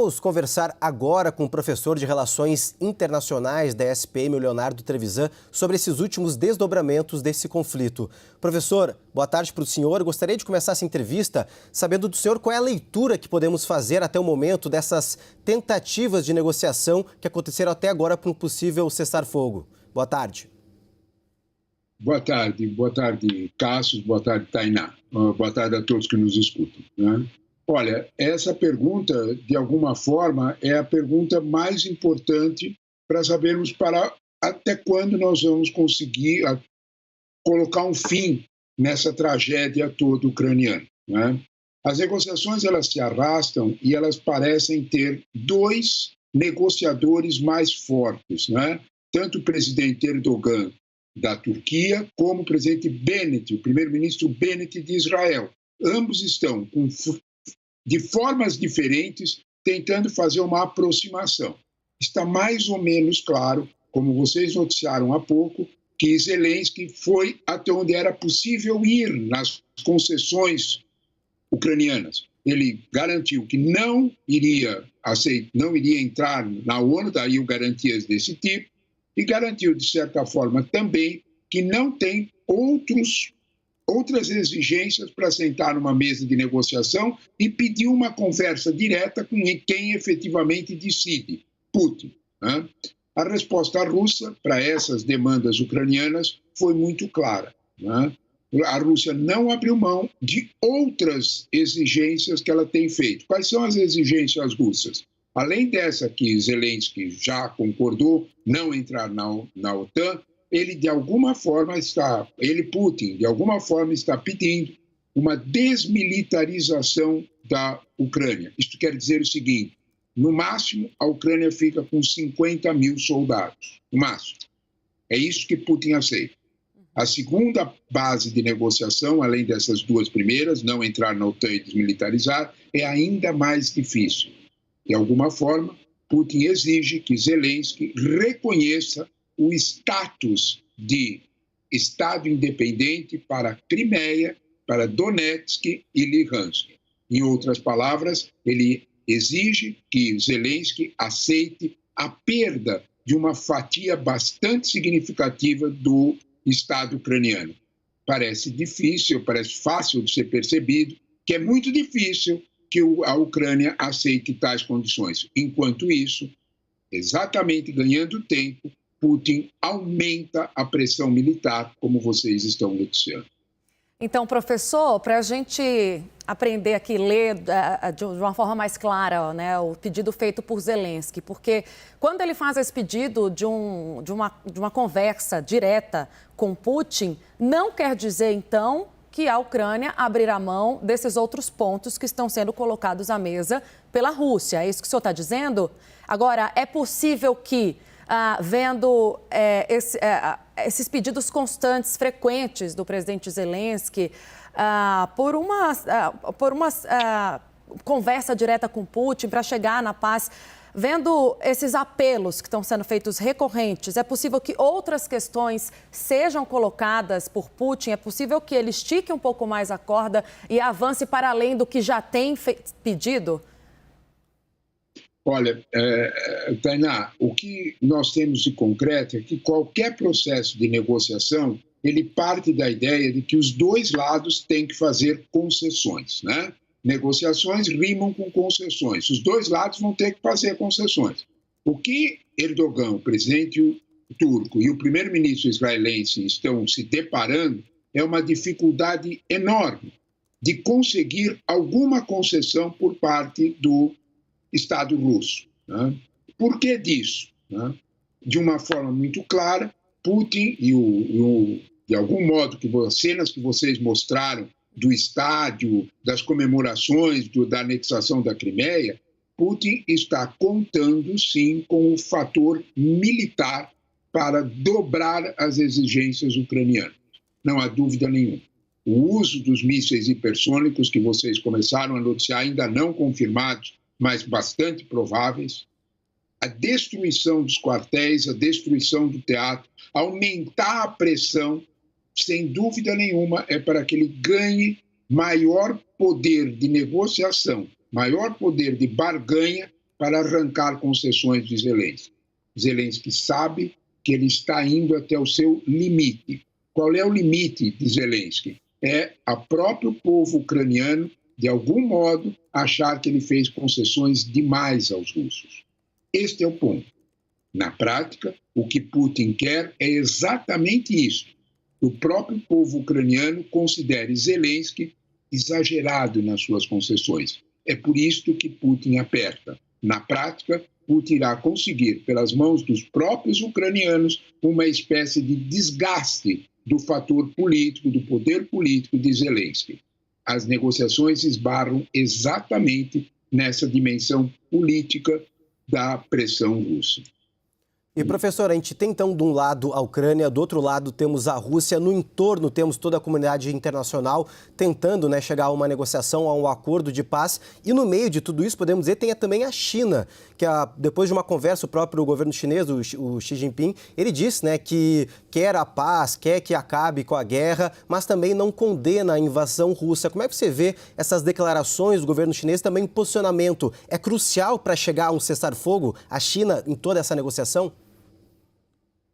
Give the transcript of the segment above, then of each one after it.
Vamos conversar agora com o professor de Relações Internacionais da SPM, o Leonardo Trevisan, sobre esses últimos desdobramentos desse conflito. Professor, boa tarde para o senhor. Eu gostaria de começar essa entrevista sabendo do senhor qual é a leitura que podemos fazer até o momento dessas tentativas de negociação que aconteceram até agora para um possível cessar-fogo. Boa tarde. Boa tarde, Cássio, boa tarde, Tainá. Boa tarde a todos que nos escutam, né? Olha, essa pergunta, de alguma forma, é a pergunta mais importante para sabermos até quando nós vamos conseguir colocar um fim nessa tragédia toda ucraniana, né? As negociações, elas se arrastam e elas parecem ter dois negociadores mais fortes, né? Tanto o presidente Erdogan da Turquia, como o presidente Bennett, o primeiro-ministro Bennett de Israel. Ambos estão de formas diferentes, tentando fazer uma aproximação. Está mais ou menos claro, como vocês noticiaram há pouco, que Zelensky foi até onde era possível ir nas concessões ucranianas. Ele garantiu que não iria entrar na ONU, daí garantias desse tipo, e garantiu, de certa forma, também que não tem outras exigências para sentar numa mesa de negociação e pedir uma conversa direta com quem efetivamente decide, Putin, né? A resposta russa para essas demandas ucranianas foi muito clara, né? A Rússia não abriu mão de outras exigências que ela tem feito. Quais são as exigências russas? Além dessa que Zelensky já concordou, não entrar na OTAN, Putin, de alguma forma está pedindo uma desmilitarização da Ucrânia. Isto quer dizer o seguinte: no máximo, a Ucrânia fica com 50 mil soldados, no máximo. É isso que Putin aceita. A segunda base de negociação, além dessas duas primeiras, não entrar na OTAN e desmilitarizar, é ainda mais difícil. De alguma forma, Putin exige que Zelensky reconheça o status de Estado independente para Crimeia, para Donetsk e Luhansk. Em outras palavras, ele exige que Zelensky aceite a perda de uma fatia bastante significativa do Estado ucraniano. Parece difícil, parece fácil de ser percebido, que é muito difícil que a Ucrânia aceite tais condições. Enquanto isso, exatamente ganhando tempo, Putin aumenta a pressão militar, como vocês estão noticiando. Então, professor, para a gente aprender aqui, ler de uma forma mais clara, né, o pedido feito por Zelensky, porque quando ele faz esse pedido de uma conversa direta com Putin, não quer dizer, então, que a Ucrânia abrirá mão desses outros pontos que estão sendo colocados à mesa pela Rússia. É isso que o senhor está dizendo? Agora, é possível que, vendo esses pedidos constantes, frequentes do presidente Zelensky, por uma conversa direta com Putin para chegar na paz, vendo esses apelos que estão sendo feitos recorrentes, é possível que outras questões sejam colocadas por Putin? É possível que ele estique um pouco mais a corda e avance para além do que já tem pedido? Olha, Tainá, o que nós temos de concreto é que qualquer processo de negociação, ele parte da ideia de que os dois lados têm que fazer concessões, né? Negociações rimam com concessões. Os dois lados vão ter que fazer concessões. O que Erdogan, o presidente turco, e o primeiro-ministro israelense estão se deparando é uma dificuldade enorme de conseguir alguma concessão por parte do Estado russo, né? Por que disso, né? De uma forma muito clara, Putin de algum modo, as cenas que vocês mostraram do estádio, das comemorações da anexação da Crimeia, Putin está contando, sim, com o fator militar para dobrar as exigências ucranianas. Não há dúvida nenhuma. O uso dos mísseis hipersônicos que vocês começaram a noticiar, ainda não confirmados, mas bastante prováveis, a destruição dos quartéis, a destruição do teatro, aumentar a pressão, sem dúvida nenhuma, é para que ele ganhe maior poder de negociação, maior poder de barganha para arrancar concessões de Zelensky. Zelensky sabe que ele está indo até o seu limite. Qual é o limite de Zelensky? É o próprio povo ucraniano, de algum modo, achar que ele fez concessões demais aos russos. Este é o ponto. Na prática, o que Putin quer é exatamente isso. O próprio povo ucraniano considere Zelensky exagerado nas suas concessões. É por isto que Putin aperta. Na prática, Putin irá conseguir, pelas mãos dos próprios ucranianos, uma espécie de desgaste do fator político, do poder político de Zelensky. As negociações esbarram exatamente nessa dimensão política da pressão russa. E, professor, a gente tem, então, de um lado a Ucrânia, do outro lado temos a Rússia, no entorno temos toda a comunidade internacional tentando, né, chegar a uma negociação, a um acordo de paz. E no meio de tudo isso, podemos dizer, tem também a China, que depois de uma conversa, o próprio governo chinês, o Xi Jinping, ele disse, né, que quer a paz, quer que acabe com a guerra, mas também não condena a invasão russa. Como é que você vê essas declarações do governo chinês, também o posicionamento? É crucial para chegar a um cessar-fogo, a China, em toda essa negociação?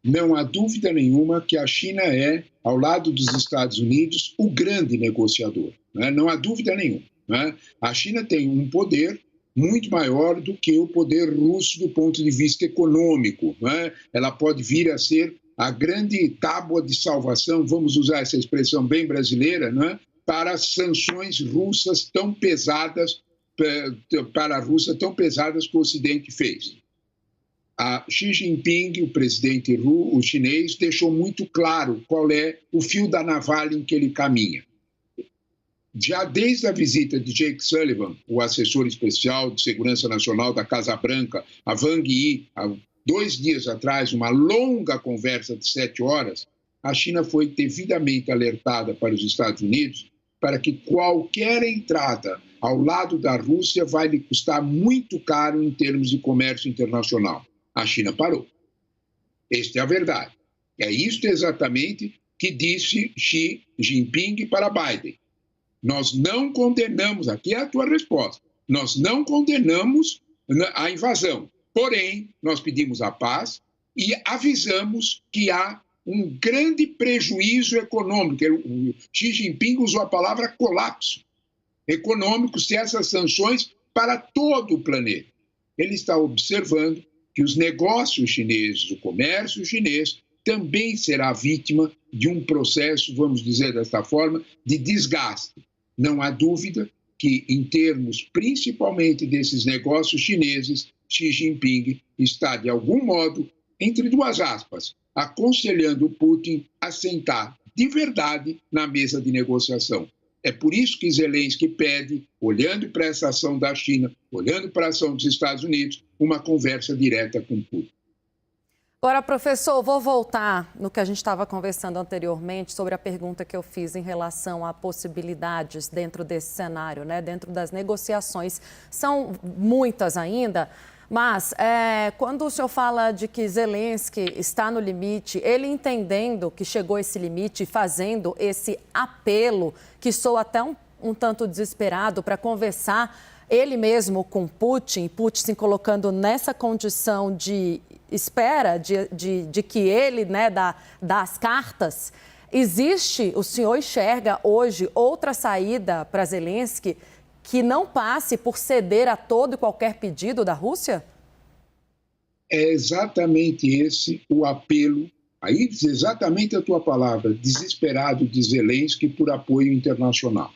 Não há dúvida nenhuma que a China é, ao lado dos Estados Unidos, o grande negociador. Né? Não há dúvida nenhuma. Né? A China tem um poder muito maior do que o poder russo do ponto de vista econômico. Né? Ela pode vir a ser a grande tábua de salvação, vamos usar essa expressão bem brasileira, né? Para as sanções russas tão pesadas, para a Rússia tão pesadas que o Ocidente fez. A Xi Jinping, o presidente o chinês, deixou muito claro qual é o fio da navalha em que ele caminha. Já desde a visita de Jake Sullivan, o assessor especial de segurança nacional da Casa Branca, a Wang Yi, há 2 dias atrás, uma longa conversa de 7 horas, a China foi devidamente alertada para os Estados Unidos para que qualquer entrada ao lado da Rússia vai lhe custar muito caro em termos de comércio internacional. A China parou. Esta é a verdade. É isto exatamente que disse Xi Jinping para Biden. Nós não condenamos, aqui é a tua resposta, nós não condenamos a invasão. Porém, nós pedimos a paz e avisamos que há um grande prejuízo econômico. O Xi Jinping usou a palavra colapso econômico se essas sanções para todo o planeta. Ele está observando que os negócios chineses, o comércio chinês, também será vítima de um processo, vamos dizer desta forma, de desgaste. Não há dúvida que, em termos principalmente desses negócios chineses, Xi Jinping está, de algum modo, entre 2 aspas, aconselhando Putin a sentar de verdade na mesa de negociação. É por isso que Zelensky pede, olhando para essa ação da China, olhando para a ação dos Estados Unidos, uma conversa direta com Putin. Agora, professor, vou voltar no que a gente estava conversando anteriormente sobre a pergunta que eu fiz em relação a possibilidades dentro desse cenário, né, dentro das negociações. São muitas ainda, mas quando o senhor fala de que Zelensky está no limite, ele entendendo que chegou a esse limite, fazendo esse apelo, que soa até um tanto desesperado para conversar ele mesmo com Putin se colocando nessa condição de espera, de que ele, né, dá as cartas. Existe, o senhor enxerga hoje outra saída para Zelensky que não passe por ceder a todo e qualquer pedido da Rússia? É exatamente esse o apelo, aí diz exatamente a tua palavra, desesperado de Zelensky por apoio internacional.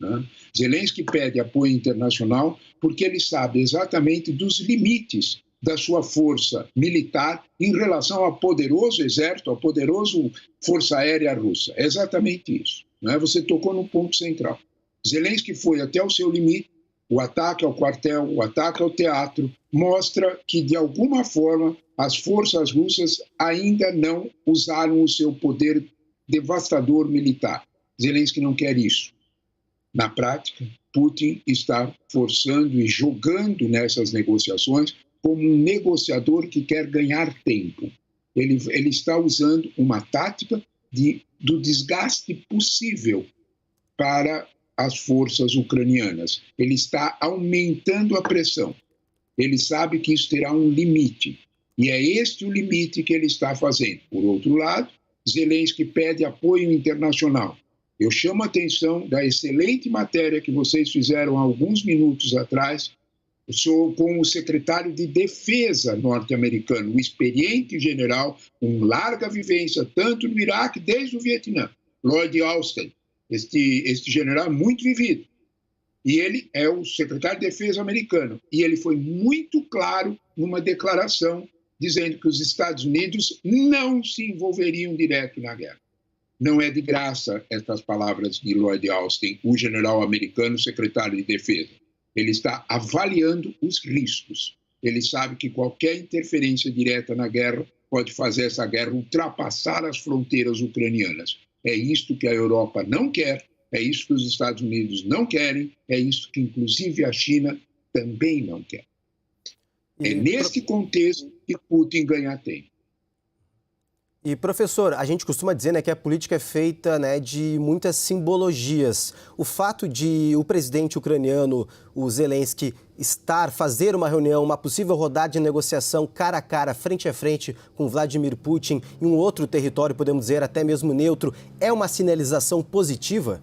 Né? Zelensky pede apoio internacional porque ele sabe exatamente dos limites da sua força militar em relação ao poderoso exército, ao poderoso força aérea russa. É exatamente isso. Né? Você tocou no ponto central. Zelensky foi até o seu limite. O ataque ao quartel, o ataque ao teatro, mostra que, de alguma forma, as forças russas ainda não usaram o seu poder devastador militar. Zelensky não quer isso. Na prática, Putin está forçando e jogando nessas negociações como um negociador que quer ganhar tempo. Ele está usando uma tática do desgaste possível para as forças ucranianas. Ele está aumentando a pressão. Ele sabe que isso terá um limite. E é este o limite que ele está fazendo. Por outro lado, Zelensky pede apoio internacional. Eu chamo a atenção da excelente matéria que vocês fizeram há alguns minutos atrás com o secretário de Defesa norte-americano, o experiente general, com larga vivência, tanto no Iraque desde o Vietnã, Lloyd Austin, este general muito vivido. E ele é o secretário de Defesa americano. E ele foi muito claro numa declaração dizendo que os Estados Unidos não se envolveriam direto na guerra. Não é de graça estas palavras de Lloyd Austin, o general americano, secretário de Defesa. Ele está avaliando os riscos. Ele sabe que qualquer interferência direta na guerra pode fazer essa guerra ultrapassar as fronteiras ucranianas. É isto que a Europa não quer, é isso que os Estados Unidos não querem, é isso que inclusive a China também não quer. É neste contexto que Putin ganha tempo. E, professor, a gente costuma dizer, né, que a política é feita, né, de muitas simbologias. O fato de o presidente ucraniano, o Zelensky, fazer uma reunião, uma possível rodada de negociação cara a cara, frente a frente com Vladimir Putin em um outro território, podemos dizer, até mesmo neutro, é uma sinalização positiva?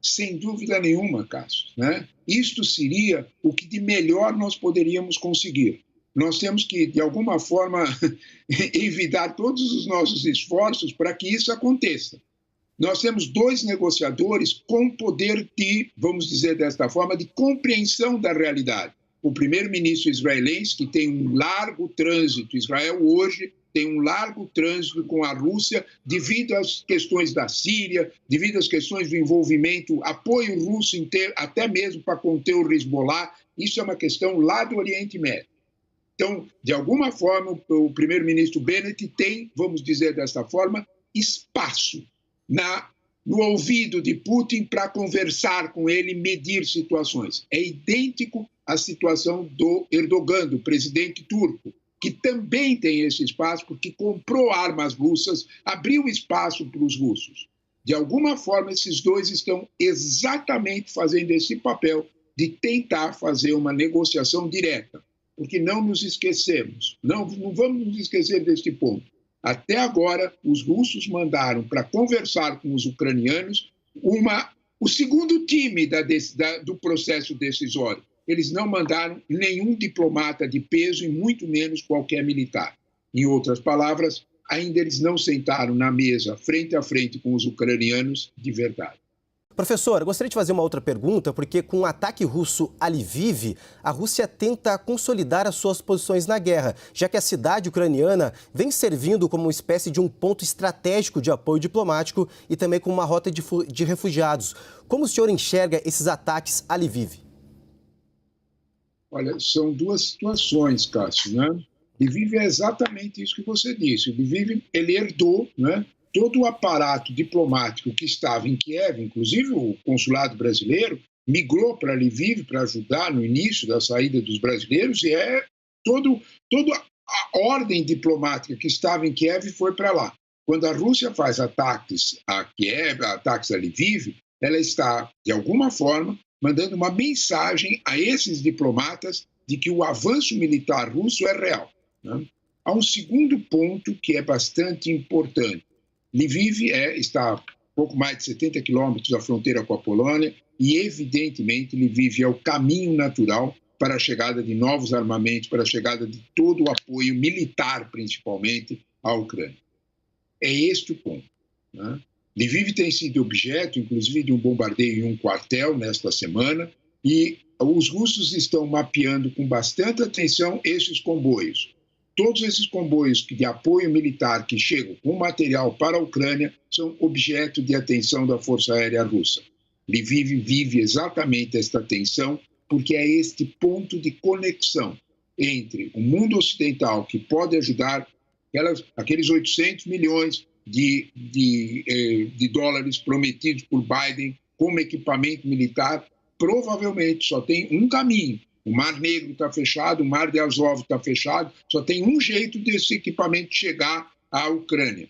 Sem dúvida nenhuma, Cássio, né? Isto seria o que de melhor nós poderíamos conseguir. Nós temos que, de alguma forma, evitar todos os nossos esforços para que isso aconteça. Nós temos dois negociadores com poder de, vamos dizer desta forma, de compreensão da realidade. O primeiro-ministro israelense, que tem um largo trânsito, Israel hoje tem um largo trânsito com a Rússia devido às questões da Síria, devido às questões do envolvimento, apoio russo inteiro, até mesmo para conter o Hezbollah. Isso é uma questão lá do Oriente Médio. Então, de alguma forma, o primeiro-ministro Bennett tem, vamos dizer desta forma, espaço no ouvido de Putin para conversar com ele e medir situações. É idêntico à situação do Erdogan, do presidente turco, que também tem esse espaço porque comprou armas russas, abriu espaço para os russos. De alguma forma, esses dois estão exatamente fazendo esse papel de tentar fazer uma negociação direta. Porque não nos esquecemos, não vamos nos esquecer deste ponto. Até agora, os russos mandaram para conversar com os ucranianos o segundo time do processo decisório. Eles não mandaram nenhum diplomata de peso e muito menos qualquer militar. Em outras palavras, ainda eles não sentaram na mesa, frente a frente com os ucranianos de verdade. Professor, gostaria de fazer uma outra pergunta, porque com o ataque russo a Lviv, a Rússia tenta consolidar as suas posições na guerra, já que a cidade ucraniana vem servindo como uma espécie de um ponto estratégico de apoio diplomático e também como uma rota de refugiados. Como o senhor enxerga esses ataques a Lviv? Olha, são duas situações, Cássio, né? Lviv é exatamente isso que você disse. Lviv, ele herdou, né, todo o aparato diplomático que estava em Kiev, inclusive o consulado brasileiro, migrou para Lviv para ajudar no início da saída dos brasileiros e toda a ordem diplomática que estava em Kiev foi para lá. Quando a Rússia faz ataques a Kiev, ataques a Lviv, ela está, de alguma forma, mandando uma mensagem a esses diplomatas de que o avanço militar russo é real, né? Há um segundo ponto que é bastante importante. Lviv está a pouco mais de 70 quilômetros da fronteira com a Polônia e, evidentemente, Lviv é o caminho natural para a chegada de novos armamentos, para a chegada de todo o apoio militar, principalmente, à Ucrânia. É este o ponto, né? Lviv tem sido objeto, inclusive, de um bombardeio em um quartel nesta semana e os russos estão mapeando com bastante atenção esses comboios. Todos esses comboios de apoio militar que chegam com material para a Ucrânia são objeto de atenção da Força Aérea Russa. Lviv vive exatamente esta tensão porque é este ponto de conexão entre o mundo ocidental, que pode ajudar aqueles 800 milhões de dólares prometidos por Biden como equipamento militar, provavelmente só tem um caminho. O Mar Negro está fechado, o Mar de Azov está fechado, só tem um jeito desse equipamento chegar à Ucrânia.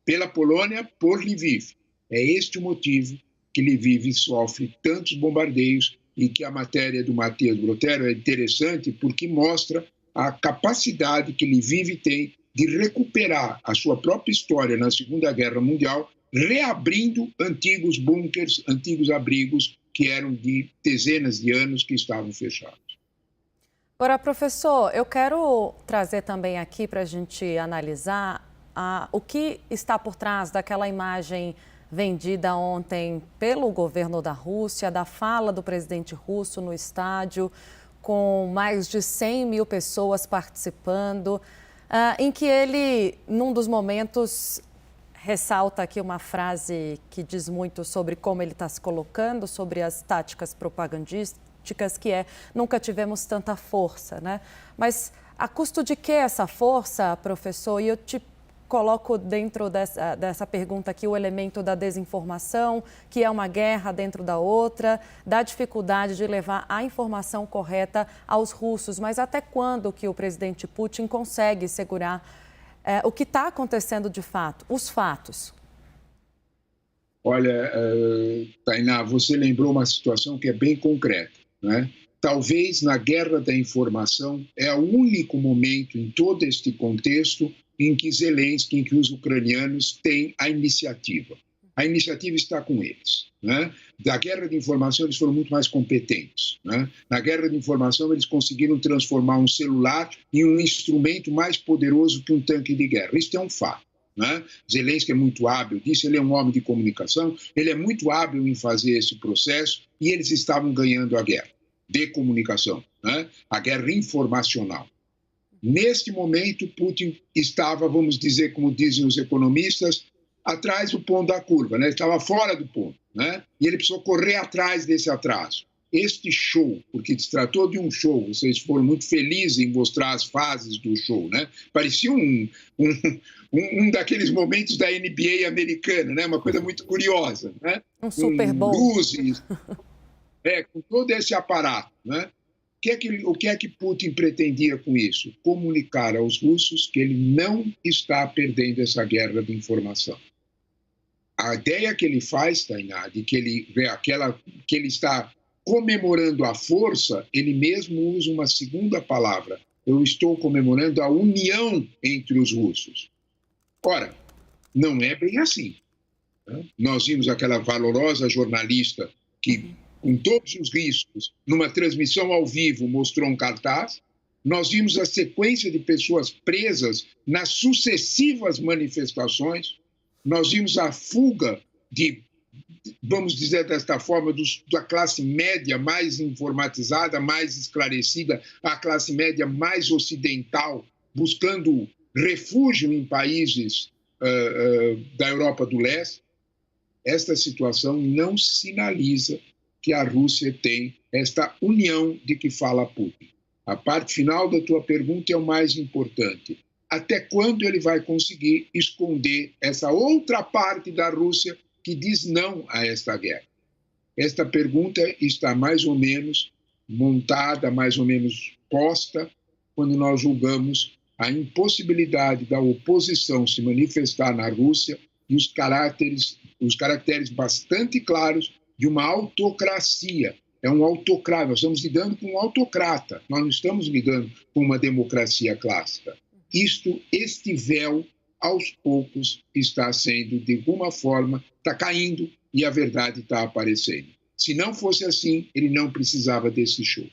Pela Polônia, por Lviv. É este o motivo que Lviv sofre tantos bombardeios e que a matéria do Matias Brotero é interessante porque mostra a capacidade que Lviv tem de recuperar a sua própria história na Segunda Guerra Mundial, reabrindo antigos bunkers, antigos abrigos que eram de dezenas de anos que estavam fechados. Agora, professor, eu quero trazer também aqui para a gente analisar o que está por trás daquela imagem vendida ontem pelo governo da Rússia, da fala do presidente russo no estádio, com mais de 100 mil pessoas participando, em que ele, num dos momentos, ressalta aqui uma frase que diz muito sobre como ele está se colocando, sobre as táticas propagandísticas, que é: nunca tivemos tanta força, né? Mas a custo de que essa força, professor? E eu te coloco dentro dessa pergunta aqui o elemento da desinformação, que é uma guerra dentro da outra, da dificuldade de levar a informação correta aos russos. Mas até quando que o presidente Putin consegue segurar o que está acontecendo de fato, os fatos? Olha, Tainá, você lembrou uma situação que é bem concreta, né? Talvez na guerra da informação é o único momento em todo este contexto em que Zelensky, em que os ucranianos têm a iniciativa. A iniciativa está com eles, né? Da guerra de informação eles foram muito mais competentes, né? Na guerra de informação eles conseguiram transformar um celular em um instrumento mais poderoso que um tanque de guerra. Isso é um fato, né? Zelensky é muito hábil disso, ele é um homem de comunicação, ele é muito hábil em fazer esse processo e eles estavam ganhando a guerra de comunicação, né? A guerra informacional. Neste momento, Putin estava, vamos dizer, como dizem os economistas, atrás do ponto da curva, né? Estava fora do ponto, né? E ele precisou correr atrás desse atraso. Este show, porque se tratou de um show, vocês foram muito felizes em mostrar as fases do show, né? Parecia um daqueles momentos da NBA americana, né? Uma coisa muito curiosa, né? Um Super Bowl. Com luzes, com todo esse aparato, né? O que é que Putin pretendia com isso? Comunicar aos russos que ele não está perdendo essa guerra de informação. A ideia que ele faz, Tainá, de que ele está comemorando a força, ele mesmo usa uma segunda palavra. Eu estou comemorando a união entre os russos. Ora, não é bem assim, né? Nós vimos aquela valorosa jornalista que, com todos os riscos, numa transmissão ao vivo, mostrou um cartaz. Nós vimos a sequência de pessoas presas nas sucessivas manifestações. Nós vimos a fuga de, vamos dizer desta forma, da classe média mais informatizada, mais esclarecida, a classe média mais ocidental, buscando refúgio em países da Europa do Leste. Esta situação não sinaliza que a Rússia tem esta união de que fala Putin. A parte final da tua pergunta é o mais importante. Até quando ele vai conseguir esconder essa outra parte da Rússia que diz não a esta guerra? Esta pergunta está mais ou menos montada, mais ou menos posta, quando nós julgamos a impossibilidade da oposição se manifestar na Rússia e os caracteres bastante claros de uma autocracia. É um autocrata, nós estamos lidando com um autocrata, nós não estamos lidando com uma democracia clássica. Este véu, aos poucos, está sendo, de alguma forma, está caindo e a verdade está aparecendo. Se não fosse assim, ele não precisava desse show.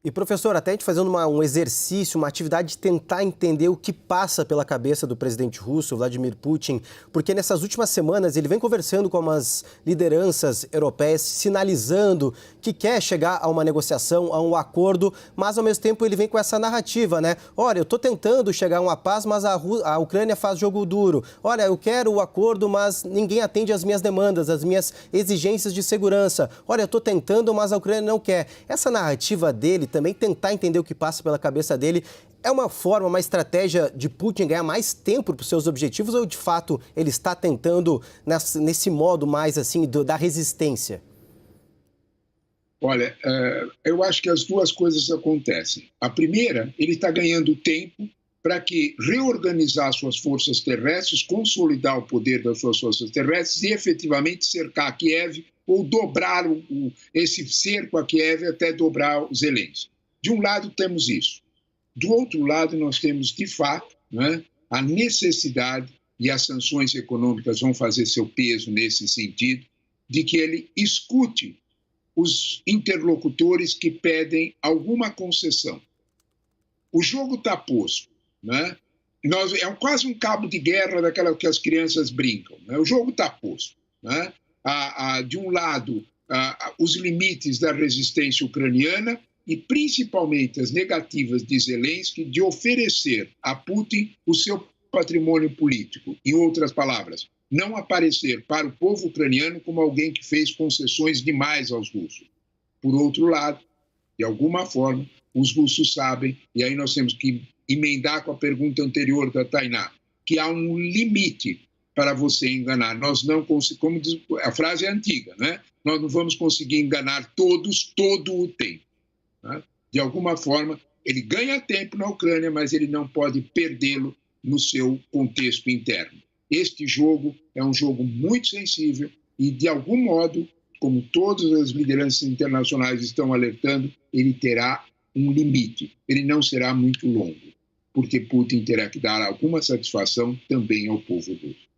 E, professor, até a gente fazendo um exercício, uma atividade de tentar entender o que passa pela cabeça do presidente russo, Vladimir Putin, porque nessas últimas semanas ele vem conversando com umas lideranças europeias, sinalizando que quer chegar a uma negociação, a um acordo, mas ao mesmo tempo ele vem com essa narrativa, né? Olha, eu estou tentando chegar a uma paz, mas a Ucrânia faz jogo duro. Olha, eu quero o acordo, mas ninguém atende às minhas demandas, às minhas exigências de segurança. Olha, eu estou tentando, mas a Ucrânia não quer. Essa narrativa dele, também tentar entender o que passa pela cabeça dele, é uma forma, uma estratégia de Putin ganhar mais tempo para os seus objetivos ou, de fato, ele está tentando nesse modo mais, assim, da resistência? Olha, eu acho que as duas coisas acontecem. A primeira, ele está ganhando tempo para que reorganizar suas forças terrestres, consolidar o poder das suas forças terrestres e efetivamente cercar Kiev ou dobrar esse cerco a Kiev até dobrar os Zelensky. De um lado temos isso. Do outro lado nós temos, de fato, né, a necessidade, e as sanções econômicas vão fazer seu peso nesse sentido, de que ele escute os interlocutores que pedem alguma concessão. O jogo está posto, né? É quase um cabo de guerra daquela que as crianças brincam, né? O jogo está posto, né? De um lado, os limites da resistência ucraniana e principalmente as negativas de Zelensky de oferecer a Putin o seu patrimônio político. Em outras palavras, não aparecer para o povo ucraniano como alguém que fez concessões demais aos russos. Por outro lado, de alguma forma, os russos sabem, e aí nós temos que emendar com a pergunta anterior da Tainá, que há um limite para você enganar. Nós não conseguimos, como diz, a frase é antiga, né? Nós não vamos conseguir enganar todos todo o tempo. Né? De alguma forma, ele ganha tempo na Ucrânia, mas ele não pode perdê-lo no seu contexto interno. Este jogo é um jogo muito sensível e, de algum modo, como todas as lideranças internacionais estão alertando, ele terá um limite. Ele não será muito longo, porque Putin terá que dar alguma satisfação também ao povo russo.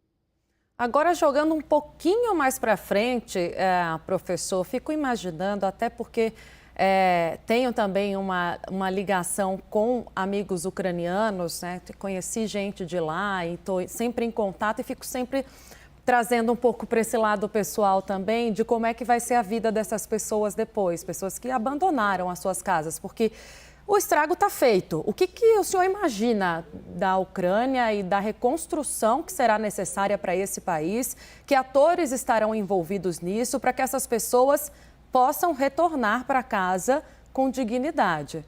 Agora, jogando um pouquinho mais para frente, professor, fico imaginando, até porque tenho também uma ligação com amigos ucranianos, né? Conheci gente de lá e estou sempre em contato e fico sempre trazendo um pouco para esse lado pessoal também de como é que vai ser a vida dessas pessoas depois, pessoas que abandonaram as suas casas, porque o estrago está feito. O que o senhor imagina da Ucrânia e da reconstrução que será necessária para esse país? Que atores estarão envolvidos nisso para que essas pessoas possam retornar para casa com dignidade?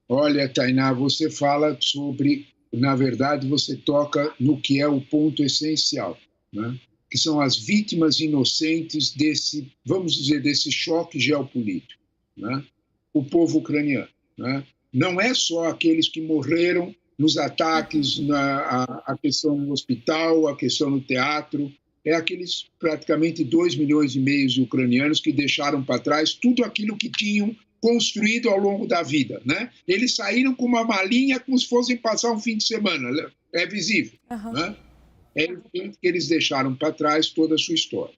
Olha, Tainá, você fala sobre, na verdade, você toca no que é o ponto essencial, né? Que são as vítimas inocentes desse, vamos dizer, desse choque geopolítico, né? O povo ucraniano, né? Não é só aqueles que morreram nos ataques, a questão no hospital, a questão no teatro, é aqueles praticamente 2,5 milhões de ucranianos que deixaram para trás tudo aquilo que tinham construído ao longo da vida, né? Eles saíram com uma malinha como se fossem passar um fim de semana, é visível, né? É evidente que eles deixaram para trás toda a sua história.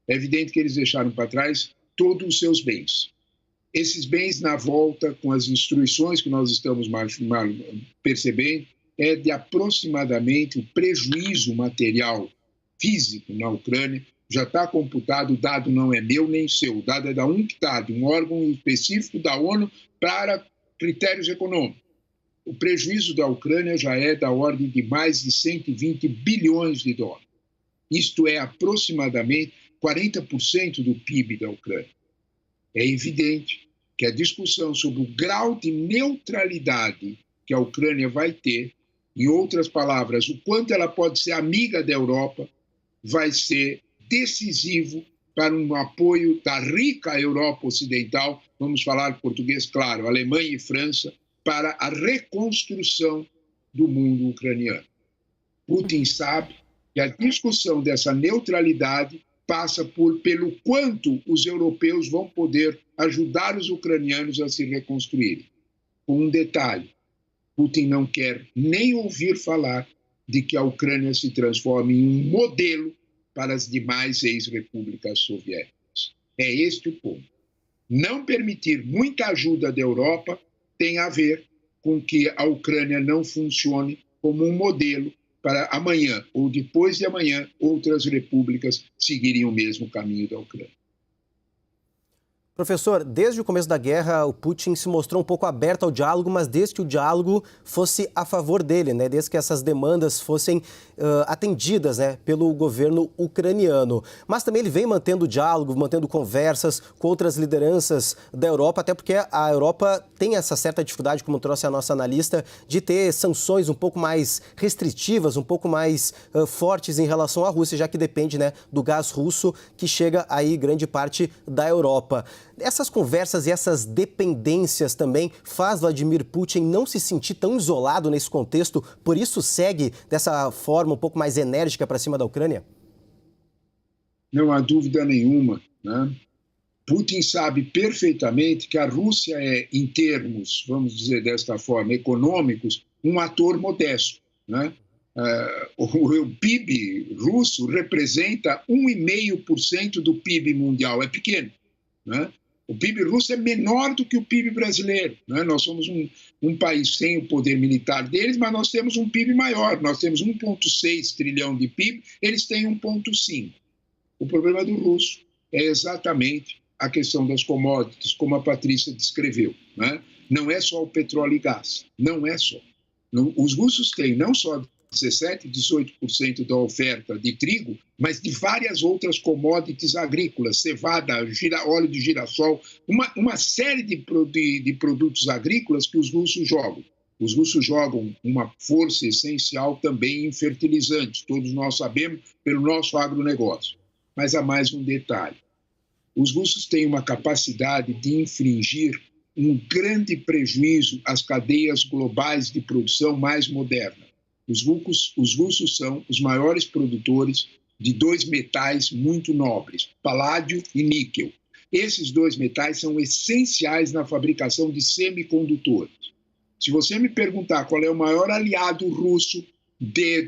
É evidente que eles deixaram para trás todos os seus bens. Esses bens, na volta, com as instruções que nós estamos percebendo, é de aproximadamente o prejuízo material físico na Ucrânia, já está computado, o dado não é meu nem seu, o dado é da UNCTAD, um órgão específico da ONU para critérios econômicos. O prejuízo da Ucrânia já é da ordem de mais de 120 bilhões de dólares. Isto é aproximadamente 40% do PIB da Ucrânia. É evidente que a discussão sobre o grau de neutralidade que a Ucrânia vai ter, em outras palavras, o quanto ela pode ser amiga da Europa, vai ser decisivo para um apoio da rica Europa Ocidental, vamos falar português claro, Alemanha e França, para a reconstrução do mundo ucraniano. Putin sabe que a discussão dessa neutralidade passa pelo quanto os europeus vão poder ajudar os ucranianos a se reconstruírem. Com um detalhe, Putin não quer nem ouvir falar de que a Ucrânia se transforme em um modelo para as demais ex-repúblicas soviéticas. É este o ponto. Não permitir muita ajuda da Europa tem a ver com que a Ucrânia não funcione como um modelo para amanhã ou depois de amanhã outras repúblicas seguirem o mesmo caminho da Ucrânia. Professor, desde o começo da guerra, o Putin se mostrou um pouco aberto ao diálogo, mas desde que o diálogo fosse a favor dele, né? Desde que essas demandas fossem atendidas, né, pelo governo ucraniano. Mas também ele vem mantendo diálogo, mantendo conversas com outras lideranças da Europa, até porque a Europa tem essa certa dificuldade, como trouxe a nossa analista, de ter sanções um pouco mais restritivas, um pouco mais fortes em relação à Rússia, já que depende, né, do gás russo que chega aí grande parte da Europa. Essas conversas e essas dependências também faz Vladimir Putin não se sentir tão isolado nesse contexto, por isso segue dessa forma um pouco mais enérgica para cima da Ucrânia? não há dúvida nenhuma, né? Putin sabe perfeitamente que a Rússia é, em termos, vamos dizer desta forma, econômicos, um ator modesto, né? O PIB russo representa 1,5% do PIB mundial, é pequeno, né? O PIB russo é menor do que o PIB brasileiro, né? Nós somos um país sem o poder militar deles, mas nós temos um PIB maior, nós temos 1,6 trilhão de PIB, eles têm 1,5. O problema do russo é exatamente a questão das commodities, como a Patrícia descreveu, né? Não é só o petróleo e gás, não é só. Os russos têm não só 17%, 18% da oferta de trigo, mas de várias outras commodities agrícolas, cevada, óleo de girassol, uma série de produtos agrícolas que os russos jogam. Os russos jogam uma força essencial também em fertilizantes, todos nós sabemos pelo nosso agronegócio. Mas há mais um detalhe. Os russos têm uma capacidade de infligir um grande prejuízo às cadeias globais de produção mais modernas. Os russos são os maiores produtores de dois metais muito nobres, paládio e níquel. Esses dois metais são essenciais na fabricação de semicondutores. Se você me perguntar qual é o maior aliado russo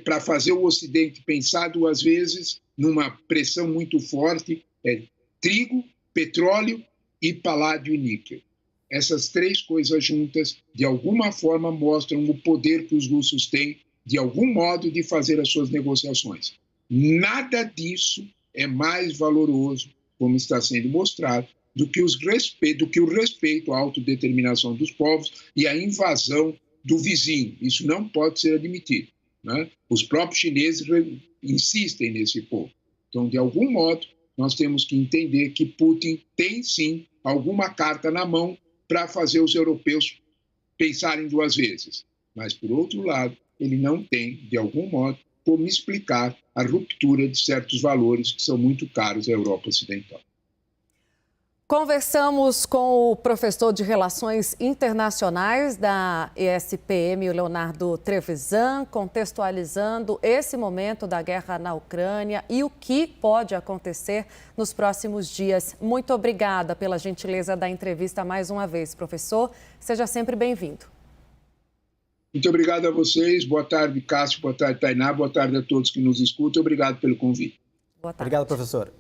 para fazer o Ocidente pensar duas vezes numa pressão muito forte, é trigo, petróleo e paládio e níquel. Essas três coisas juntas, de alguma forma, mostram o poder que os russos têm, de algum modo, de fazer as suas negociações. Nada disso é mais valoroso, como está sendo mostrado, do que o respeito à autodeterminação dos povos e à invasão do vizinho. Isso não pode ser admitido, né? Os próprios chineses insistem nesse ponto. Então, de algum modo, nós temos que entender que Putin tem, sim, alguma carta na mão para fazer os europeus pensarem duas vezes. Mas, por outro lado, ele não tem, de algum modo, como explicar a ruptura de certos valores que são muito caros à Europa Ocidental. Conversamos com o professor de Relações Internacionais da ESPM, o Leonardo Trevisan, contextualizando esse momento da guerra na Ucrânia e o que pode acontecer nos próximos dias. Muito obrigada pela gentileza da entrevista mais uma vez, professor. Seja sempre bem-vindo. Muito obrigado a vocês. Boa tarde, Cássio. Boa tarde, Tainá. Boa tarde a todos que nos escutam. Obrigado pelo convite. Boa tarde. Obrigado, professor.